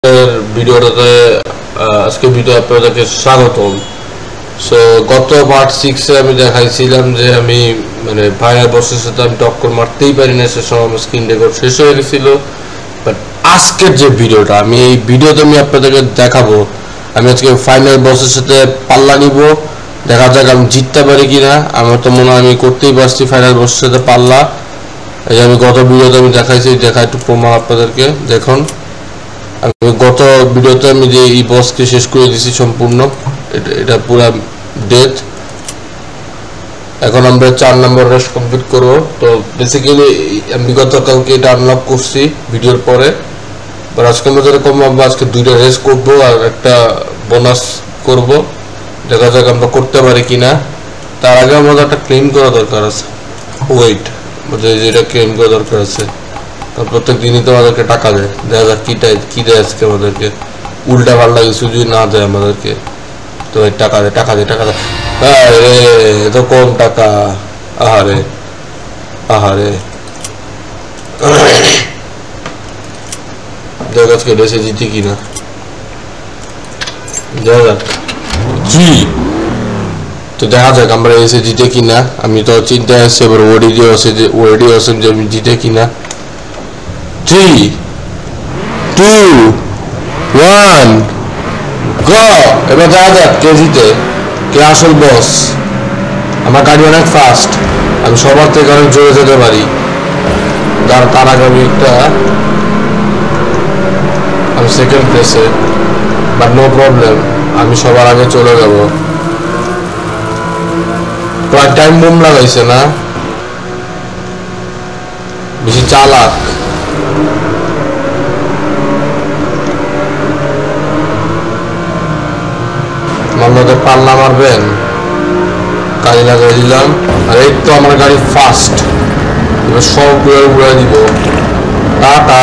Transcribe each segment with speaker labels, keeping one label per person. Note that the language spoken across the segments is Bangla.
Speaker 1: ভিডিওটাতে আজকে ভিডিও আপনাদেরকে স্বাগতম। সো গত পার্ট 6 এ আমি দেখাইছিলাম যে আমি মানে ফাইনাল বসের সাথে আমি টক্কর মারতেই পারি না, সে সময় আমার স্ক্রিন রেকর্ড শেষ হয়ে গেছিল। বাট আজকের যে ভিডিওটা আমি এই ভিডিওতে আমি আপনাদেরকে দেখাবো আমি আজকে ফাইনাল বসের সাথে পাল্লা নিব, দেখা যাক আমি জিততে পারি কিনা। আমার তো মনে হয় আমি করতেই পারছি ফাইনাল বসের সাথে পাল্লা। এই যে আমি গত ভিডিওতে আমি দেখাইছি, দেখা একটু প্রমাণ আপনাদেরকে দেখুন। আমি গত ভিডিওতে আমি যে এই বসকে শেষ করে দিয়েছি সম্পূর্ণ, এটা পুরো ডেথ। এখন আমরা 4 নম্বর রেস কমপ্লিট করব। তো বেসিক্যালি আমি গতকালকে এটা আনলক করছি ভিডিওর পরে, বাট আজকে আমরা যেরকম আমরা আজকে 2টা রেস করব আর একটা বোনাস করব, দেখা যাক আমরা করতে পারি কিনা। তার আগে আমাদের একটা ক্লেম করা দরকার আছে। ওয়েট, যেটা ক্লেম করা দরকার আছে, প্রত্যেক দিনই তো আমাদেরকে টাকা দেয়। দেখা যাক কি দেয় আজকে আমাদেরকে। উল্টা পাল্টা কিছু যদি না দেয় আমাদেরকে, তো টাকা দেয় টাকা দেয় টাকা দেয়। আরে এত কম টাকা, আহারে আহারে। দেখ আজকে রেসে জিতি কিনা, দেখা যাক। তো দেখা যাক আমরা এসে জিতে কিনা। আমি তো চিন্তায় আসছি, এবার ওডিও আছে যে আমি জিতে কিনা। 3, 2, 1 গো। এবার দেখা যাক কে জিতে, কে আসল বস। আমার গাড়ি অনেক ফাস্ট, আমি সবার থেকে অনেক জোরে যেতে পারি। তার আগে আমি সেকেন্ড প্লেসে, বাট নো প্রবলেম, আমি সবার আগে চলে যাব। প্রায় টাইম বোম লাগাইছে না, বেশি চালাক। আমাদের পাল্লা মারবেন, গাড়ি লাগাই দিলাম। আর এই তো আমার গাড়ি ফাস্ট, এবার সব উড়াই দিব। টাটা,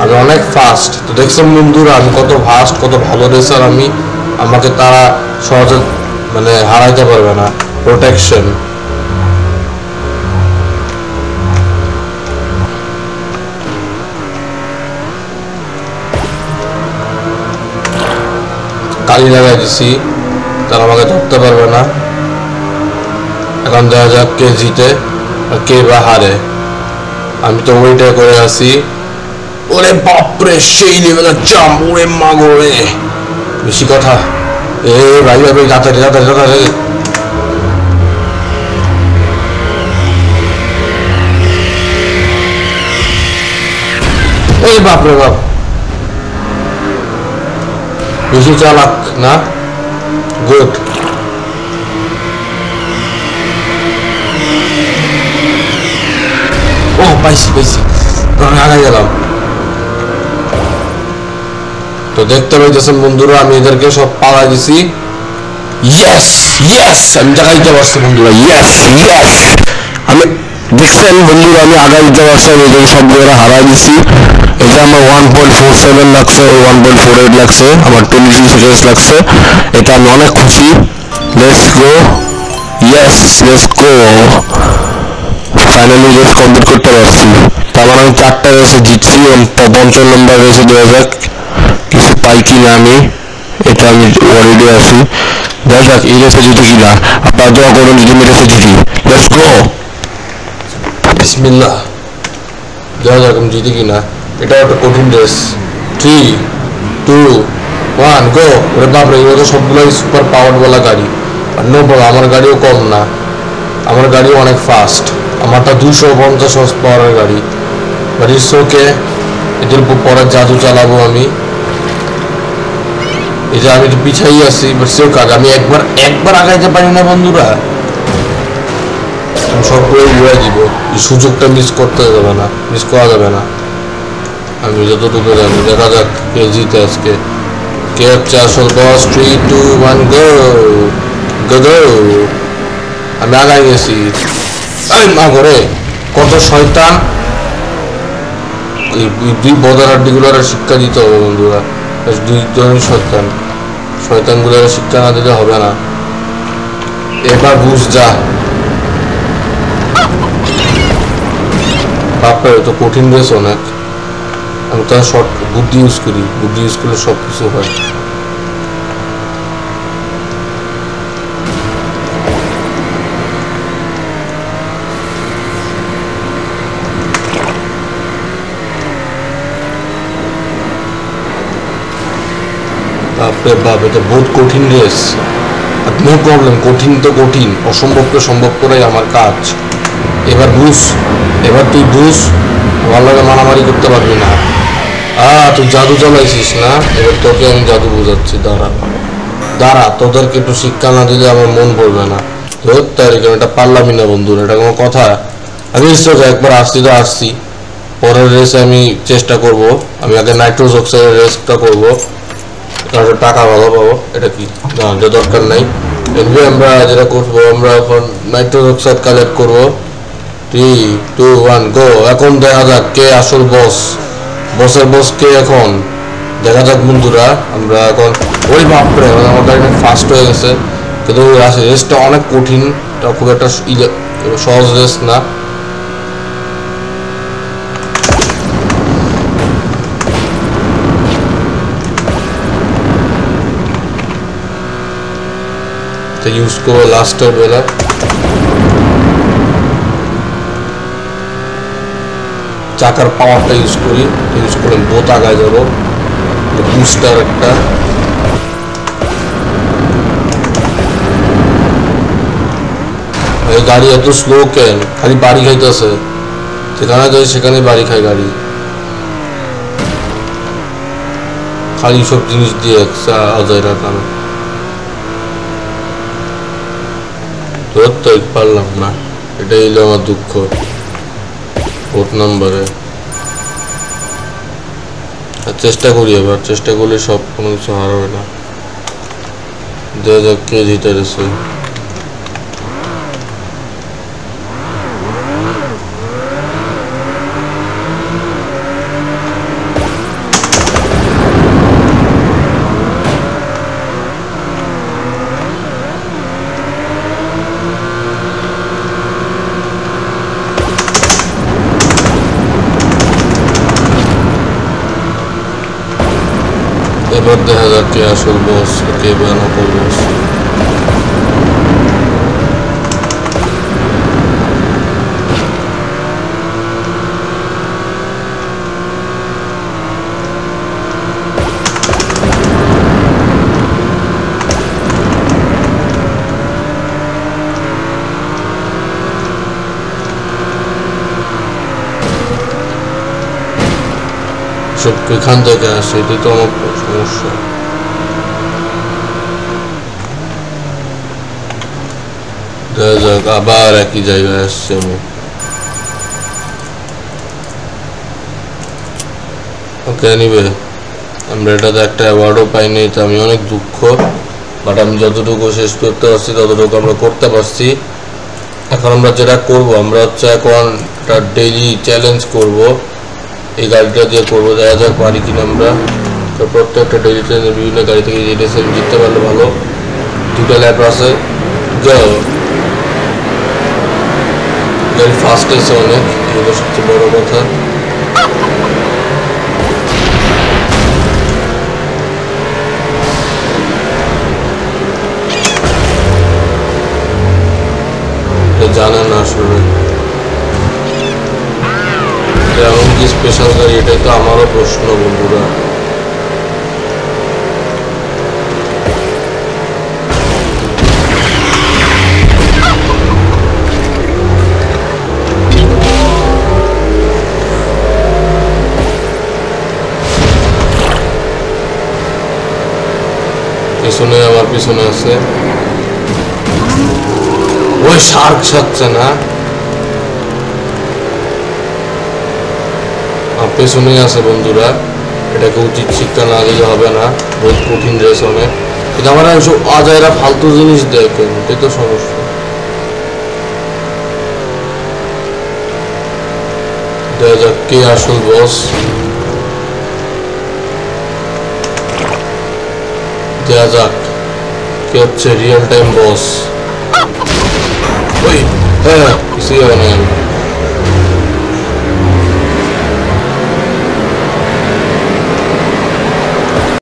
Speaker 1: আমি অনেক ফাস্ট। তো দেখছেন বন্ধুরা আমি কত ফাস্ট, কত ভালো রেসার আমি। আমাকে তারা সহজে মানে হারাইতে পারবে না। প্রোটেকশন, কালি লাগাই দিছি, তারা আমাকে ধরতে পারবে না। এখন দেখা যাক কে জিতে আর কে বা হারে। আমি তো ওইটাই করে আছি। ওরে বাপরে, সেই লেভেলের চাম। ওরে মাগো রে, বেশি কথা। এ ভাই ভাই, যাতে এই বাপরে বাপ, বেশি চালাক না। গুড। ও পাইছি, আগাই গেলাম। তো দেখতে পাইতেছেন বন্ধুরা আমি এদেরকে সব পাড়া দিছি। ইয়েস ইয়েস, আমি জায়গাইতে পারছি বন্ধুরা। ইয়েস ইয়েস, আমি দেখছেন বন্ধুরা আমি আগাই দিতে পারছি। আমি এদের সবগুলো হারাই দিছি। এই যে আমার 1.47 লাগছে, 1.48 লাগছে, আমার 22 সেকেন্ডস লাগছে। এটা আমি অনেক খুশি। Let's go, yes let's go. Finally race complete করতে পারছি। তার মানে আমি 4টা রেসে জিতছি। 5ম নম্বর রেসে দেওয়া যাক কিছু পাই কিনা আমি, এটা আমি অলরেডি আছি। দেখা যাক এই রেসে জিতি কিনা। আপনারা দোয়া করুন যদি আমি রেসে জিতি। লেটস গো, বিসমিল্লাহ। দেখা যাক আমি জিতি কিনা। এটা একটা কঠিন রেস। 3, 2, 1 গো। ওরে বাপরে, এগুলো তো সবগুলোই সুপার পাওয়ারওয়ালা গাড়ি। আর নো প্রবলেম, আমার গাড়িও কম না, আমার গাড়িও অনেক ফাস্ট। আমারটা 250 হর্স পাওয়ারের গাড়ি। বাট ইটস ওকে, এদের উপর পরে জাদু চালাবো আমি। এই যে আমি তো পিছাই আছি, বাট সেও কাজ। আমি একবার আগাইতে পারি না বন্ধুরা, সবগুলো উড়াই দিব। এই সুযোগটা মিস করা যাবে না। আমি যতটুকু জানি, দেখা যাক কে জিতে আজকে, কে হচ্ছে আসল বস। 3, 2, 1 গো গো। আমি আগাই গেছি। এই মা ঘরে, কত শয়তান। এই 2 বদারাড্ডিগুলোর শিক্ষা দিতে হবে বন্ধুরা। 2 ধরনের শয়তানগুলোর শিক্ষা না দিলে হবে না। এবার বুঝ যা। বাপরে, তো কঠিন রেস অনেক। আমি তো শর্ট বুদ্ধি ইউজ করি, বুদ্ধি ইউজ করলে সব কিছু হয়। বাপরে বাপ, এটা বহুত কঠিন রেস। নো প্রবলেম, কঠিন তো কঠিন, অসম্ভবকে সম্ভব করাই আমার কাজ। এবার বুঝ, এবার তুই বুঝ, আমার লাগে মারামারি করতে পারবি না। তুই জাদু চালাইছিস না, এবার তোকে আমি জাদু বোঝাচ্ছি। দাঁড়া দাঁড়া, তোদেরকে একটু শিক্ষা না দিলে আমার মন পড়বে না। তোর তারিখ এটা পারলামই না বন্ধু, এটা কোনো কথা? আমি একবার আসছি তো আসছি, পরের রেসে আমি চেষ্টা করব। আমি আগে নাইট্রোজ অক্সাইডের রেসটা করবো, তাহলে টাকা ভালো পাবো। এটা কি না, এটা দরকার নাই। এনবি আমরা যেটা করবো, আমরা এখন নাইট্রোজ অক্সাইড কালেক্ট করবো। 3, 2, 1 গো। এখন দেখা যাক কে আসল বস, বসের বস কে এখন দেখা যাক বন্ধুরা। আমরা এখন ওই বাপরে, আমার গাড়িটা ফাস্ট হয়ে গেছে, কিন্তু রেসটা অনেক কঠিন, খুব একটা সহজ রেস না। ইউজ করবো লাস্টের বেলা। চাকার পাওয়ারটা ইউজ করি, ইউজ করে বোত আগায় যাবো। বুস্টার একটা, এই গাড়ি এত স্লো কেন? খালি বাড়ি খাইতেছে, যেখানে যাই সেখানে বাড়ি খায় গাড়ি, খালি সব জিনিস দিয়ে অজয়রা কারণ। ধরতে পারলাম না, এটাই হলো আমার দুঃখ। 4 নম্বরে চেষ্টা করি, এবার চেষ্টা করলে সব কোনো কিছু হারাবে না। দেখা যাক কে জিতে রয়েছে। এবার দেখা যাক কে আসল বস, কে বা নকল বস। সব এখান থেকে আসে, এটাই তো আমার সমস্যা। দেখা যাক, আবার একই জায়গায় আসছে আমি। ওকে, নিবে আমরা এটাতে একটা অ্যাওয়ার্ডও পাইনি, তো আমি অনেক দুঃখ। বাট আমি যতটুকু শেষ করতে পারছি ততটুকু আমরা করতে পারছি। এখন আমরা যেটা করবো, আমরা হচ্ছে এখন একটা ডেইলি চ্যালেঞ্জ করবো, এই গাড়িটা দিয়ে করবো। দেখা যাক পারি কিনা আমরা। তো প্রত্যেকটা ডেইলি চ্যালেঞ্জ বিভিন্ন গাড়ি থেকে যেটা জিততে পারলে ভালো। 2টা ল্যাপ আছে, যাও গাড়ি ফাস্ট আছে অনেক, এগুলো সবচেয়ে বড় কথা। জানেন না আসলে এমন কি স্পেশাল গাড়ি, এটাই তো আমারও প্রশ্ন বন্ধুরা। পিছনে, আমার পিছনে আছে ওই শার্ক, ছাড়ছে না, পেছনেই আছে বন্ধুরা। এটাকে উচিত শিক্ষা না দিলে হবে না, বহুত কঠিন রেস অনেক। কিন্তু আমার এইসব অজায়রা ফালতু জিনিস দেখেন, এটাই তো সমস্যা। দেখা যাক কে আসল বস। দেখা যাক কে হচ্ছে রিয়েল টাইম বস। ওই হ্যাঁ, কিছুই হয় না।